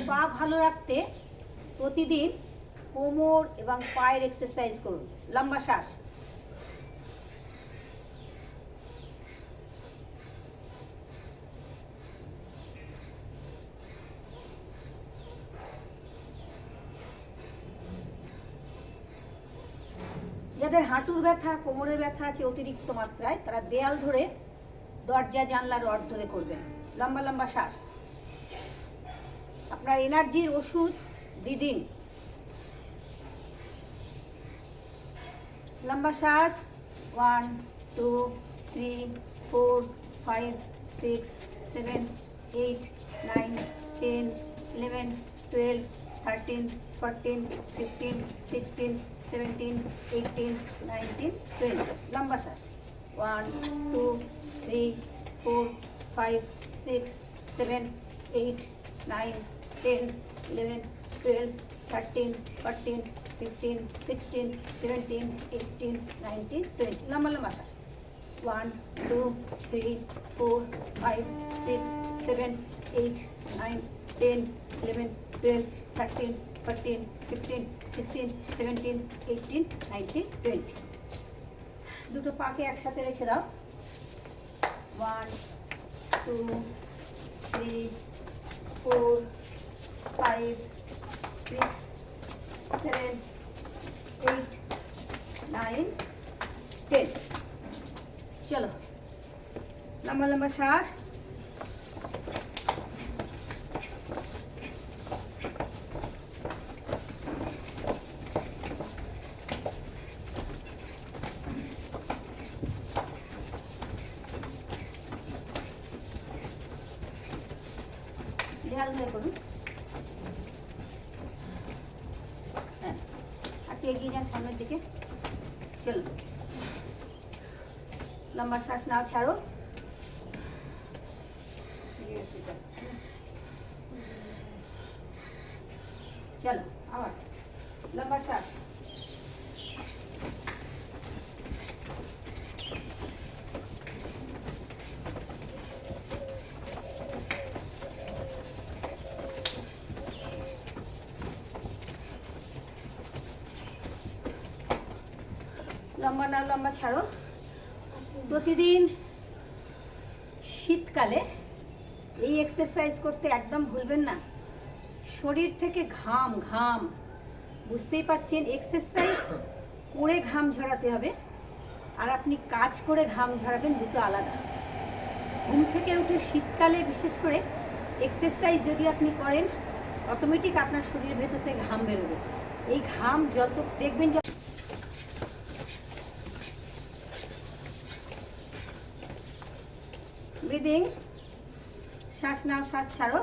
পা ভালো রাখতে প্রতিদিন কোমর এবং পায়ের এক্সারসাইজ করুন। লম্বা শ্বাস। যাদের হাঁটুর ব্যথা, কোমরের ব্যথা আছে অতিরিক্ত মাত্রায়, তারা দেয়াল ধরে, দরজা জানলা রড ধরে করবেন। লম্বা লম্বা শ্বাস। আপনার এনার্জির ওষুধ দিদিন। লম্বা শ্বাস। 1 2 3 4 5 6 7 8 9 10 11 12 13 14 15 16 17 18 19 20। লম্বা শ্বাস। 1 2 3 4 5 6 7 8 9 10 11 12 13 14 15 16 17 18 19 20। লম্বা লম্বা শ্বাস। 1 2 3 4 5 6 7 8 9 10 11 12 13 14 15 16 17 18 19 20। দুটো পাকে একসাথে রেখে দাও। 1 2 3 4 5 6 7 8 9 10। চলো, লম্বা লম্বা শ্বাস। দেয়াল ধরে করুন। হ্যাঁ, আর এগিয়ে যান সামনের দিকে। চলো, লম্বা শ্বাস নাও, ছাড়ো। চলো আবার লম্বা শ্বাস। লম্বা নাও, লম্বা ছাড়ো। প্রতিদিন শীতকালে এই এক্সারসাইজ করতে একদম ভুলবেন না। শরীর থেকে ঘাম ঘাম, বুঝতেই পাচ্ছেন, এক্সারসাইজ করে ঘাম ঝরাতে হবে আর আপনি কাজ করে ঘাম ঝরাবেন, দুটো আলাদা। ঘুম থেকে উঠে শীতকালে বিশেষ করে এক্সারসাইজ যদি আপনি করেন, অটোমেটিক আপনার শরীরের ভেতর থেকে ঘাম বেরোবে। এই ঘাম যত দেখবেন, ব্রিদিং, শ্বাস নাও, শ্বাস ছাড়ো।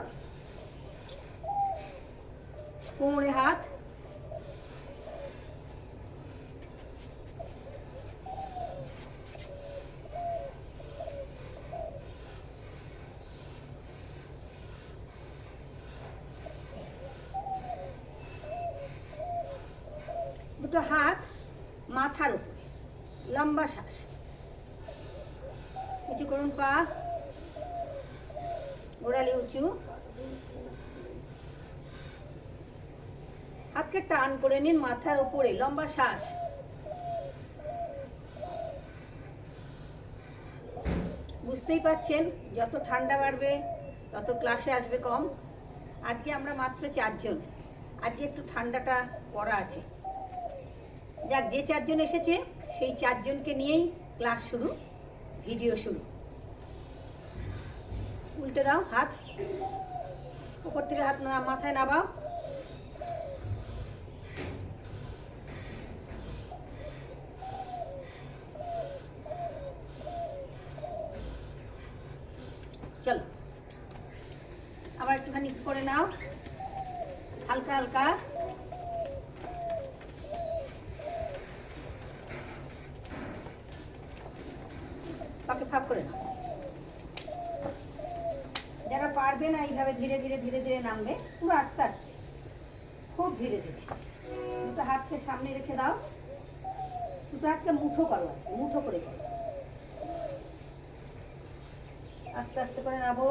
কোমরে হাত। দুটো হাত মাথার উপরে, লম্বা শ্বাস। উঁচু করুন পা, গোড়ালি উঁচু। হাতকে টান করে নিন মাথার উপরে, লম্বা শ্বাস। বুঝতেই পাচ্ছেন, যত ঠান্ডা বাড়বে তত ক্লাসে আসবে কম। আজকে আমরা মাত্র 4 জন, আজকে একটু ঠান্ডাটা পড়া আছে। যাক, যে 4 জন এসেছে সেই 4 জনকে নিয়েই ক্লাস শুরু, ভিডিও শুরু। উল্টে দাও, হাত উপর থেকে হাত মাথায় নামাও। চলো, আবার একটুখানি করে নাও, হালকা হালকা। পাকে ফাঁক করে নাও। যারা পারবে না এইভাবে ধীরে ধীরে ধীরে ধীরে নামবে, পুরো আস্তে আস্তে, খুব ধীরে ধীরে। দুটো হাতকে সামনে রেখে দাও, দুটো হাতকে মুঠো করো, মুঠো করে করো। আস্তে আস্তে করে নামো।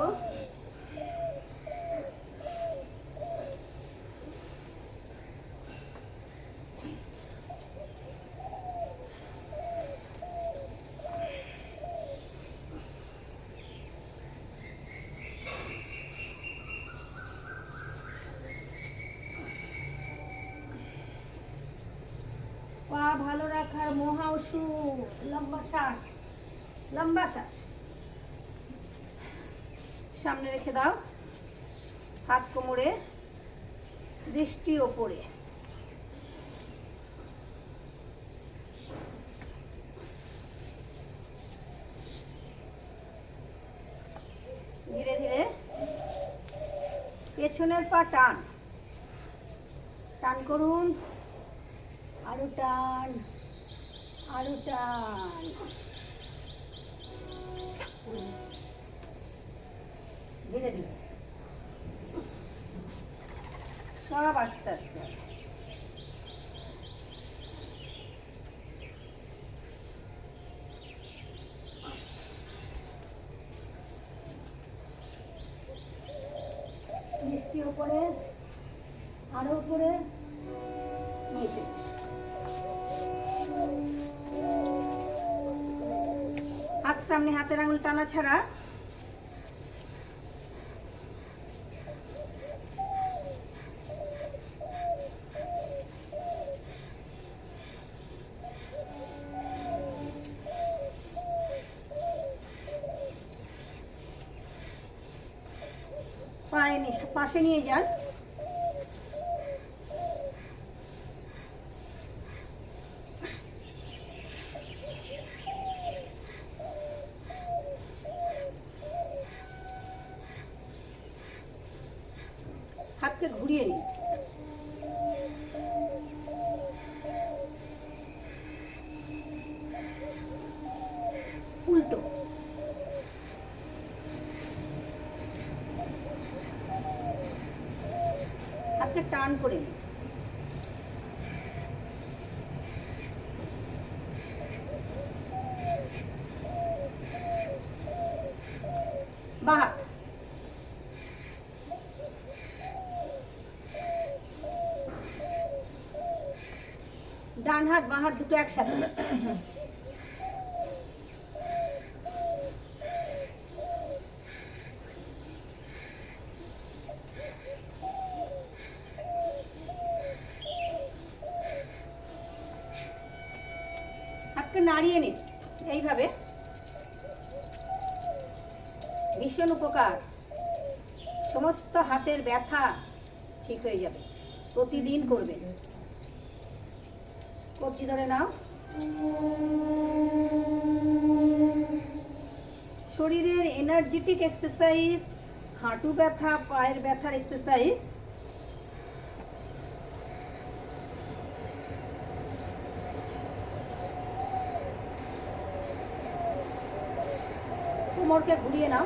রাখার মহা ওষুধ, লম্বা শ্বাস, লম্বা শ্বাস। সামনে রেখে দাও, হাত কোমরে, দৃষ্টি ওপরে। ধীরে ধীরে পেছনের পা টান, টান করুন, আরো টান, আরো টান। ধীরে ধীরে সব আস্তে আস্তে। দৃষ্টি উপরে, আরো উপরে, নিচে। হাত সামনে, হাতের আঙুল টানা ছাড়া। পাশে নিয়ে যান। হাতকে ঘুরিয়ে নিন। উল্টো। হাতকে টান করে নিন। বাঁ হাত। ডান হাত বাঁ হাত দুটো একসাথে। হাতকে নাড়িয়ে নিন এইভাবে। ভীষণ উপকার, সমস্ত হাতের ব্যথা ঠিক হয়ে যাবে। প্রতিদিন করবেন। কবজি ধরে নাও। শরীরের এনার্জেটিক এক্সারসাইজ, হাঁটু ব্যথা, পায়ের ব্যথার এক্সারসাইজ। কোমরকে ঘুরিয়ে নাও,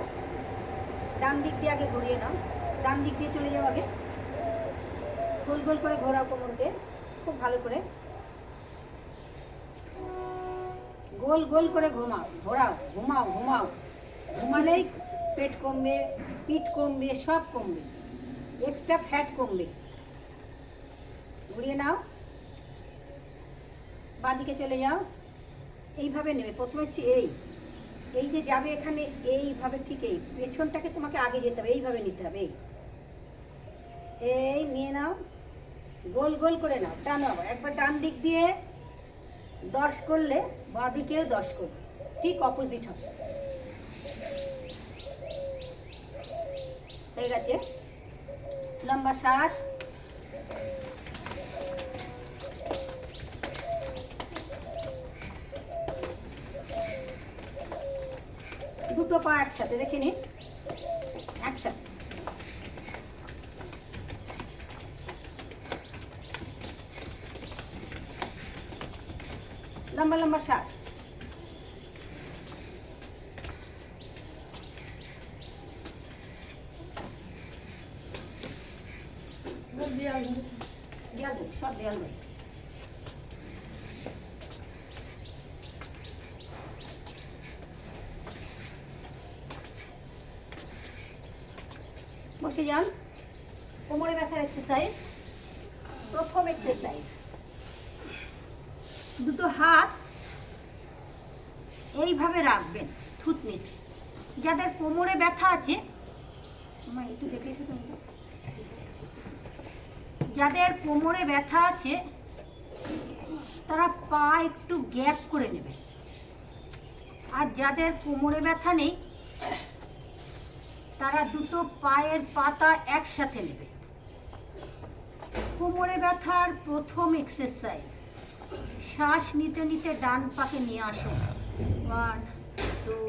ডান দিক দিয়ে আগে ঘুরিয়ে নাও। ডান দিক দিয়ে চলে যাও আগে। গোল গোল করে ঘোরাও কোমরকে, খুব ভালো করে গোল গোল করে ঘুমাও, ঘোরাও, ঘুমাও ঘুমাও। ঘুমালেই পেট কমবে, পিঠ কমবে, সব কমবে, এক্সট্রা ফ্যাট কমবে। ঘুরিয়ে নাও, বাঁদিকে চলে যাও। এইভাবে নেবে। প্রথমে হচ্ছে এই যে যাবে এখানে, এইভাবে ঠিক এই পেছনটাকে তোমাকে আগে যেতে হবে, এইভাবে নিতে হবে। এই নিয়ে নাও, গোল গোল করে নাও, টানো। আবার একবার ডান দিক দিয়ে 10 করলে বাঁ দিকে 10 করবে, ঠিক অপোজিট হবে। হয়ে গেছে। লম্বা শ্বাস। দুটো পা একসাথে দেখে নিন, একসাথে। লম্বা লম্বা শ্বাস। দেয়াল সব দেয়াল। বসে যান। কোমরে ব্যথার এক্সারসাইজ। প্রথম এক্সারসাইজ, দুটো হাত এইভাবে রাখবেন থুতনিতে। যাদের কোমরে ব্যথা আছে, একটু দেখে এসো তুমি। যাদের কোমরে ব্যথা আছে তারা পা একটু গ্যাপ করে নেবে। আর যাদের কোমরে ব্যথা নেই তারা দুটো পায়ের পাতা একসাথে নেবে। কোমরে ব্যথার প্রথম এক্সারসাইজ, শ্বাস নিতে নিতে ডান পাকে নিয়ে আসুন। 1 2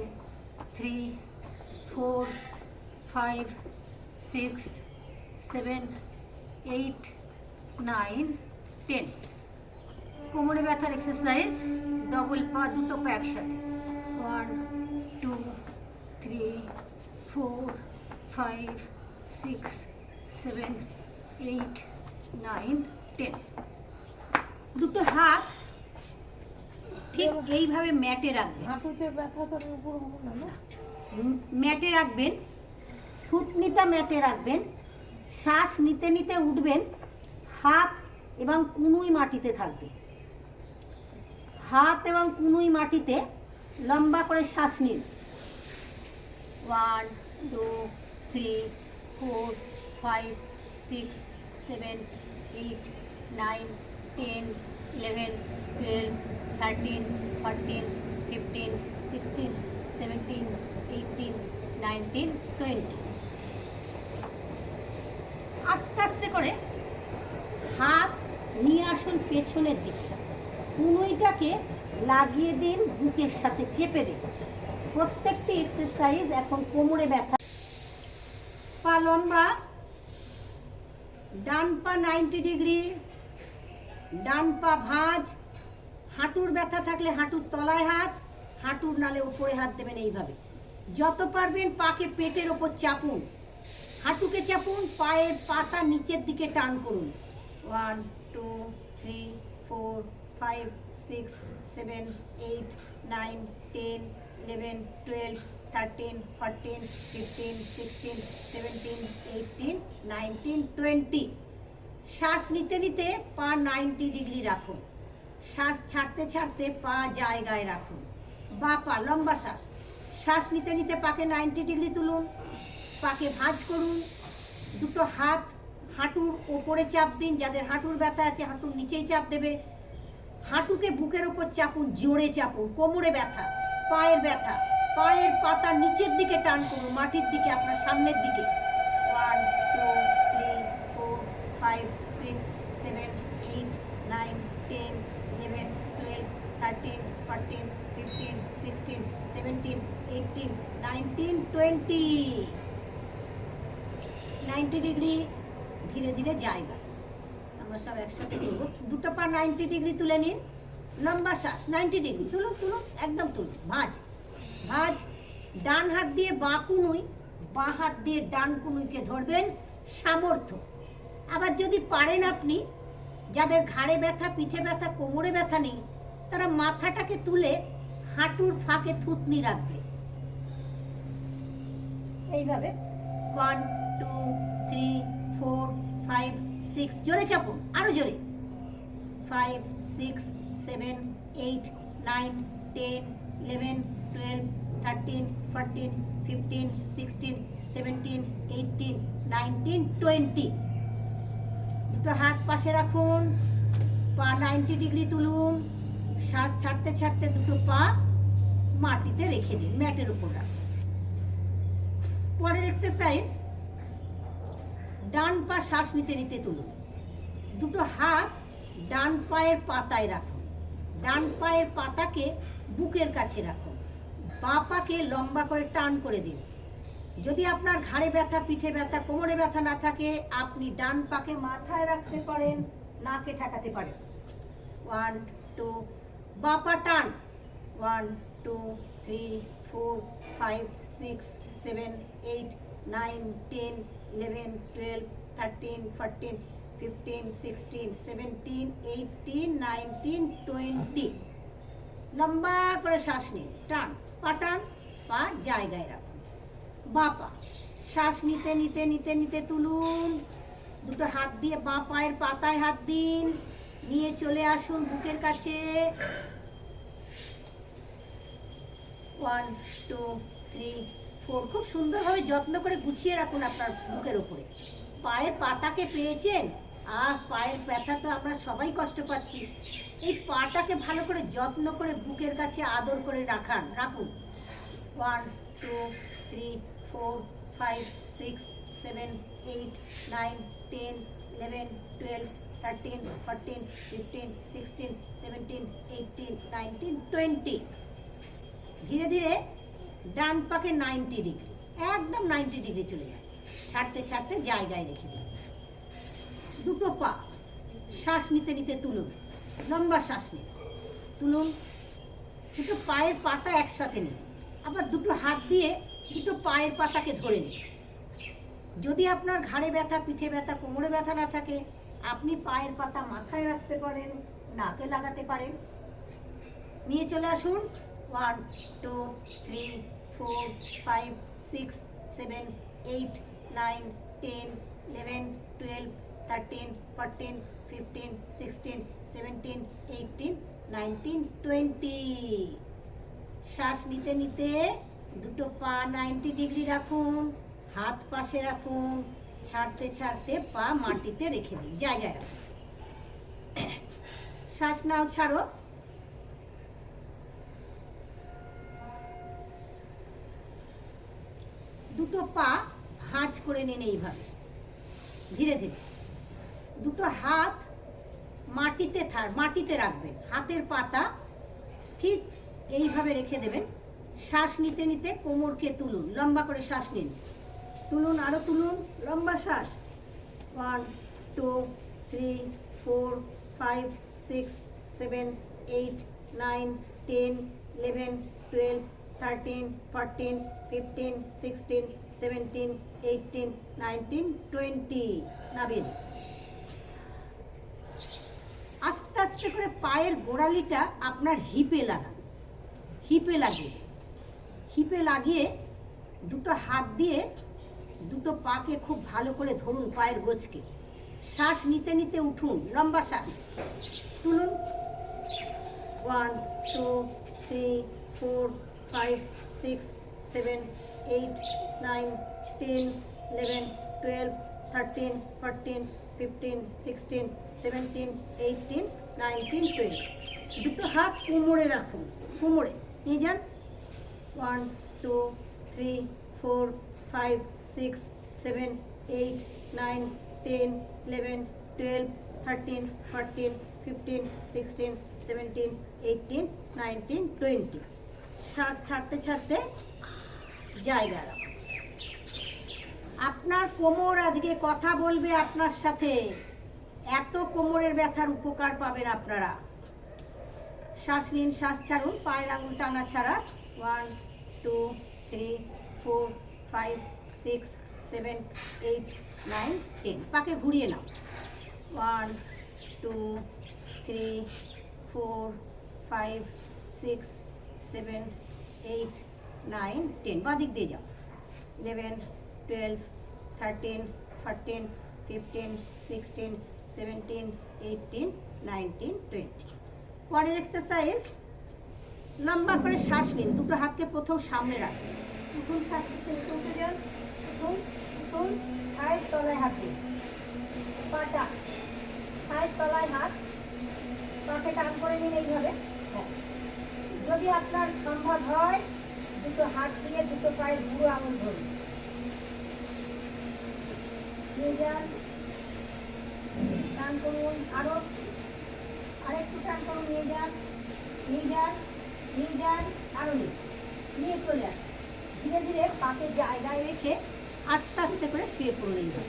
3 4 5 6 7 8 9 10। কোমরে ব্যথার এক্সারসাইজ, ডবল পা, দুটো পা একসাথে। 1 2 3 4 5 6 7 8 9 10। দুটো হাত ঠিক এইভাবে ম্যাটে রাখবেন। হাঁটুতে ব্যথা তো উপর হবে না? ম্যাটে রাখবেন, থুতনিটা ম্যাটে রাখবেন। শ্বাস নিতে নিতে উঠবেন, হাত এবং কুনুই মাটিতে থাকবে। হাত এবং কুনুই মাটিতে লম্বা করে শ্বাস নিন। 1 2 3 4 5 6 7 8 9 10 11 12 13 14 15 16 17 18 19 20। আস্তে আস্তে করে হাত নিয়ে আসুন পেছনের দিকটা, কুনুইটাকে লাগিয়ে দিন বুকের সাথে, চেপে দিন। প্রত্যেকটি এক্সারসাইজ এখন কোমরে ব্যথা। পা লম্বা, ডান পা 90 ডিগ্রি, ডান পা ভাঁজ। হাঁটুর ব্যথা থাকলে হাঁটুর তলায় হাত, হাঁটুর নালে উপরে হাত দেবেন। এইভাবে যত পারবেন পাকে পেটের ওপর চাপুন, হাঁটুকে চাপুন, পায়ের পাতা নিচের দিকে টান করুন। 1 2 3 4 5 6 7 8 9 10 11 12 13 14 15 16 17 18 19 20। শ্বাস নিতে নিতে পা 90 ডিগ্রি রাখুন, শ্বাস ছাড়তে ছাড়তে পা জায়গায় রাখুন। বা পা লম্বা শ্বাস, শ্বাস নিতে নিতে পাকে 90 ডিগ্রি তুলুন, পাকে ভাঁজ করুন। দুটো হাত হাঁটুর ওপরে চাপ দিন, যাদের হাঁটুর ব্যথা আছে হাঁটুর নিচেই চাপ দেবে। হাঁটুকে বুকের ওপর চাপুন, জোরে চাপুন। কোমরে ব্যথা, পায়ের ব্যথা, পায়ের পাতা নিচের দিকে টান করুন, মাটির দিকে, আপনার সামনের দিকে। 1 2 3 4 5 6 7 8 9 10 11 12 13 14 15 16 17 18 19 20। 90 ডিগ্রি ধীরে ধীরে জায়গা। আমরা সব একসাথে করব। দুটো পা 90 ডিগ্রি তুলে নিন, লম্বা শ্বাস। 90 ডিগ্রি তুলুন, তুলুন, একদম তুলুন। ভাঁজ, ভাঁজ। ডান হাত দিয়ে বাঁ কুনুই, বাঁ হাত দিয়ে ডান কুনুইকে ধরবেন, সামর্থ্য। আবার যদি পারেন আপনি, যাদের ঘাড়ে ব্যথা, পিঠে ব্যথা, কোমরে ব্যথা নেই, তারা মাথাটাকে তুলে হাঁটুর ফাঁকে থুতনি রাখবে। এইভাবে 1 2 3 4 5 6, জোরে চাপুন, আরো জোরে। 5 6 7 8 9 10 11 12 13 14 15 16 17 18 19 20। দুটো হাত পাশে রাখুন, পা 90 ডিগ্রি তুলুন, শ্বাস ছাড়তে ছাড়তে দুটো পা মাটিতে রেখে দিন, ম্যাটের উপর রাখুন। পরের এক্সারসাইজ, ডান পা শ্বাস নিতে নিতে তুলুন, দুটো হাত ডান পায়ের পাতায় রাখুন, ডান পায়ের পাতাকে বুকের কাছে রাখুন, বাঁ পাকে লম্বা করে টান করে দিন। যদি আপনার ঘাড়ে ব্যথা, পিঠে ব্যথা, কোমরে ব্যথা না থাকে, আপনি ডান পাকে মাথায় রাখতে পারেন, নাকে ঠেকাতে পারেন। 1 2, বাঁ পা টান। 1 2 3 4 5 6 7 8 9 10 11 12 13 14 15 16 17 18 19 20। লম্বা করে শ্বাস নিন, টান, পা টান, পা জায়গায় রাখুন। বাঁ পা শ্বাস নিতে নিতে নিতে নিতে তুলুন, দুটো হাত দিয়ে বাঁ পায়ের পাতায় হাত দিন, নিয়ে চলে আসুন বুকের কাছে। 1 2 3 4। খুব সুন্দরভাবে যত্ন করে গুছিয়ে রাখুন আপনার বুকের উপরে। পায়ের পাতাকে পেয়েছেন, আর পায়ের ব্যথা তো আমরা সবাই কষ্ট পাচ্ছি। এই পাটাকে ভালো করে যত্ন করে বুকের কাছে আদর করে রাখুন। 1 2 3 4 5 6 7 8 9 10 11 12 13 14 15 16 17 18 19 20। ধীরে ধীরে ডান পাকে 90 ডিগ্রি, একদম 90 ডিগ্রি চলে যায়। ছাড়তে ছাড়তে জায়গায় রেখে দিন। দুটো পা শ্বাস নিতে নিতে তুলুন, লম্বা শ্বাস নিন, তুলুন। দুটো পায়ের পাতা একসাথে নিন, আবার দুটো হাত দিয়ে দুটো পায়ের পাতাকে ধরে নিন। যদি আপনার ঘাড়ে ব্যথা, পিঠে ব্যথা, কোমরে ব্যথা না থাকে, আপনি পায়ের পাতা মাথায় রাখতে পারেন, নাকে লাগাতে পারেন। নিয়ে চলে আসুন। 1 2 3 4 5 6 7 8 9 10 11 12 13 14 15 16 17 18 19 20। শ্বাস নিতে নিতে দুটো পা 90 ডিগ্রি রাখুন, হাত পাশে রাখুন, ছাড়তে ছাড়তে পা মাটিতে রেখে দিন, জায়গায় রাখুন। শ্বাস নাও, ছাড়ো। দুটো পা ভাঁজ করে নিন এইভাবে, ধীরে ধীরে। দুটো হাত মাটিতে রাখবেন, হাতের পাতা ঠিক এইভাবে রেখে দেবেন। শ্বাস নিতে নিতে কোমরকে তুলুন, লম্বা করে শ্বাস নিন, তুলুন, আরো তুলুন, লম্বা শ্বাস। 1 2 3 4 5 6 7 8 9 10 11 12 13 14 15 16 17 18 19 20। নাবিন। আস্তে আস্তে করে পায়ের গোড়ালিটা আপনার হিপে লাগান, হিপে লাগিয়ে দুটো হাত দিয়ে দুটো পাকে খুব ভালো করে ধরুন, পায়ের গোছকে। শ্বাস নিতে নিতে উঠুন, লম্বা শ্বাস, তুলুন। 1 2 3 4 5 6 7 8 9 10 11 12 13 14 15 16 17 18 19 20। দুটো হাত কোমরে রাখুন, কোমরে নিয়ে যান। 1 2 3 4 5 6 7 8 9 10 11 12 13 14 15 16 17 18 19 20। শ্বাস ছাড়তে ছাড়তে জায়গা রাখুন। আপনার কোমর আজকে কথা বলবে আপনার সাথে, এত কোমরের ব্যথার উপকার পাবেন আপনারা। শ্বাস নিন, শ্বাস ছাড়ুন, পায়ের আঙুল টানা ছাড়া। 1 2 3 4 5 6 7 8 9 10। পাকে ঘুরিয়ে নাও। 1 2 3 4 5 6 7 8 9 10। বাদিক দিয়ে যাও। 11 12 13 14 15 16 17 18 19 20। পরের এক্সারসাইজ, লম্বা করে শ্বাস নিন, দুটো হাতকে প্রথম সামনে রাখুন। উঠুন, শ্বাস নিতে উঠে যান, উঠুন, পায়ের তলায় হাত দিন, পাটা পায়ের তলায় হাত, পাকে টান করে নিন এইভাবে। হ্যাঁ, যদি আপনার সম্ভব হয় দুটো হাত দিয়ে দুটো পায়ের বুড়ো আঙুল ধরুন, নিয়ে যান, টান করুন, আরেকটু টান করুন, নিয়ে যান, আরো নিয়ে চলে আসুন। ধীরে ধীরে পাকে জায়গায় রেখে আস্তে আস্তে করে শুয়ে পড়লেই হয়।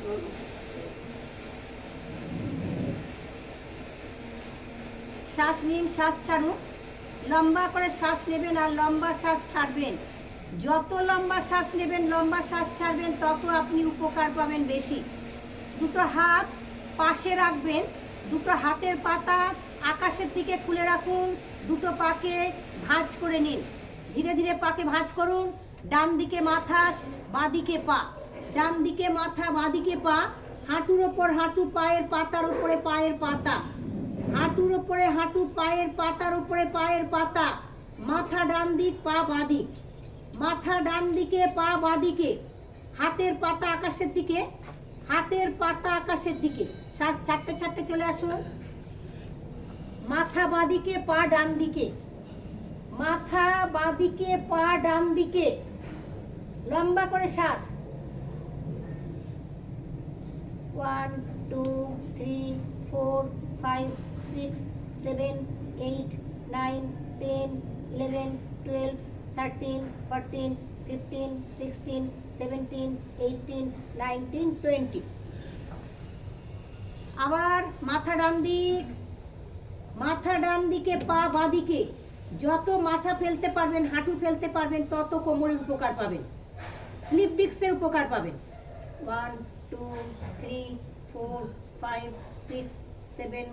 শ্বাস নিন, শ্বাস ছাড়ুন, লম্বা করে শ্বাস নেবেন আর লম্বা শ্বাস ছাড়বেন। যত লম্বা শ্বাস নেবেন, লম্বা শ্বাস ছাড়বেন, তত আপনি উপকার পাবেন বেশি। দুটো হাত পাশে রাখবেন, দুটো হাতের পাতা আকাশের দিকে খুলে রাখুন, দুটো পাকে ভাঁজ করে নিন। ধীরে ধীরে পাকে ভাঁজ করুন। ডান দিকে মাথা, বাঁ দিকে পা, ডান দিকে মাথা, বাঁ দিকে পা, হাঁটুর ওপর হাঁটু, পায়ের পাতার উপরে পায়ের পাতা, হাঁটুর ওপরে হাঁটু, পায়ের পাতার উপরে পায়ের পাতা। মাথা ডান দিক, পা বাঁ দিক, মাথা ডান দিকে, পা বাঁ দিকে, হাতের পাতা আকাশের দিকে, হাতের পাতা আকাশের দিকে, শ্বাস ছাড়তে ছাড়তে চলে আসুন। মাথা বাঁদিকে, পা ডান দিকে, মাথা বাঁদিকে, পা ডান দিকে, লম্বা করে শ্বাস। 1 2 3 4 5 6 7 8 9 10 11 12 13 14 15 16 17 18 19 20। আবার মাথা ডান দিক, মাথা ডান দিকে, পা বাঁদিকে। যত মাথা ফেলতে পারবেন, হাঁটু ফেলতে পারবেন, তত কোমরের উপকার পাবেন, স্লিপ ডিস্কের উপকার পাবেন। 1 2 3 4 5 6 7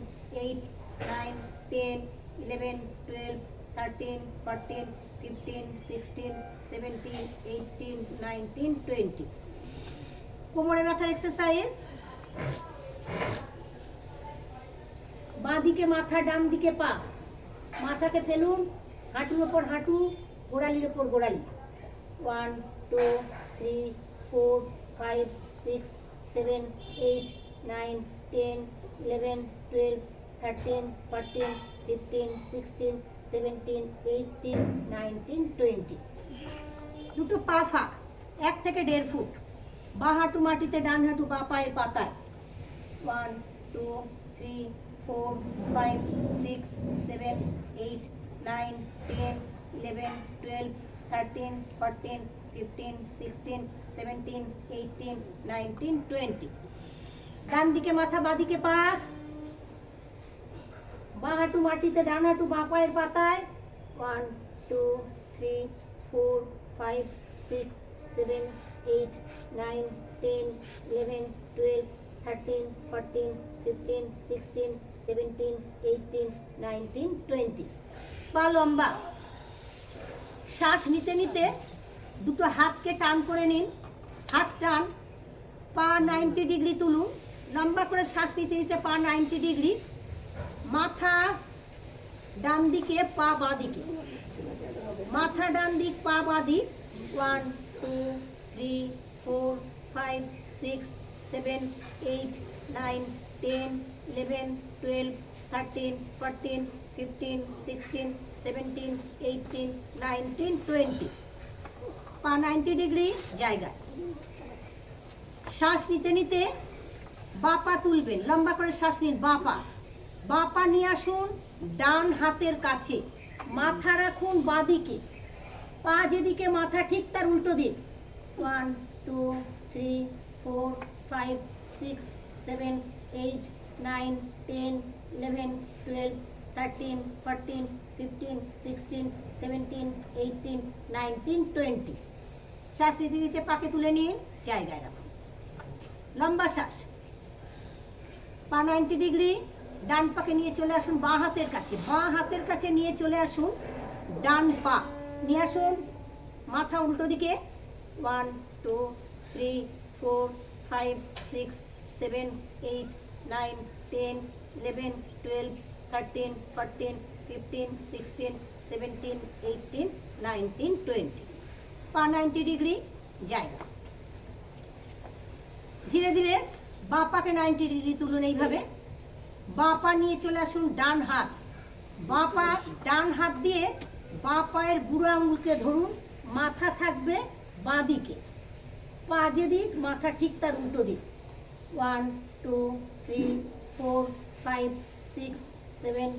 8 9 10 11 12 13 14 15 16 17 18 19 20। কোমরে ব্যথার এক্সারসাইজ। বাঁ দিকে মাথা, ডান দিকে পা। মাথাকে ফেলুন, হাঁটুর ওপর হাঁটু, গোড়ালির ওপর গোড়ালি। 1 2 3 4 5 6 7 8 9 10 11 12 13 14 15 16 17 18 19 20। দুটো পা ফাঁক, 1 থেকে 1.5 ফুট। বাঁ হাঁটু মাটিতে, ডান হাঁটু বাঁ পায়ের পাতায়। 1 2 3 4 5 6 7 8 9 10 11 12 13 14 15 16 17 18 19 20। ডান দিকে মাথা, বাঁ দিকে পা। বাঁ হাঁটু মাটিতে, ডান হাঁটু বাঁ পায়ের পাতায়। 1 2 3 4 5 6 7 8 9 10 11 12 13 14 15 16 17 18 19 20। পা লম্বা। শ্বাস নিতে নিতে দুটো হাতকে টান করে নিন, হাত টান। পা 90 ডিগ্রি তুলুন, লম্বা করে শ্বাস নিতে নিতে পা 90 ডিগ্রি। মাথা ডান দিকে, পা বাঁ দিকে, মাথা ডান দিক, পা বাঁ দিক। 1 2 3 4 5 6 7 8 9 10 11 12 13 14 15 16 17 18 19 20। পা 90 ডিগ্রি জায়গায়। শ্বাস নিতে নিতে বাঁ পা তুলবেন, লম্বা করে শ্বাস নিন। বাঁ পা নিয়ে আসুন ডান হাতের কাছে, মাথা রাখুন বাঁ দিকে, পা যেদিকে মাথা ঠিক তার উল্টো দিক। 1 2 3 4 5 6 7 8 9 10 11 12 13 14 15 16 17 18 19 20। শ্বাস নিতে নিতে পাকে তুলে নিন, জায়গায় রাখুন। লম্বা শ্বাস। পা 90 ডিগ্রি। ডান পাকে নিয়ে চলে আসুন বাঁ হাতের কাছে, বাঁ হাতের কাছে নিয়ে চলে আসুন ডান পা নিয়ে আসুন মাথা উল্টো দিকে। 1 2 3 4 5 6 7 8 9 10 11 12 13 14 15 16 17 18 19 20। পা 90 ডিগ্রি জায়গা। ধীরে ধীরে বাঁ পাকে 90 ডিগ্রি তুলুন। এইভাবে বাঁ পা নিয়ে চলে আসুন ডান হাত, বাঁ পা ডান হাত দিয়ে বাঁ পায়ের বুড়ো আঙুলকে ধরুন, মাথা থাকবে বাঁ দিকে, পা যেদিক মাথা ঠিক তার উল্টো দিক। 1 2 3 4 5 6 7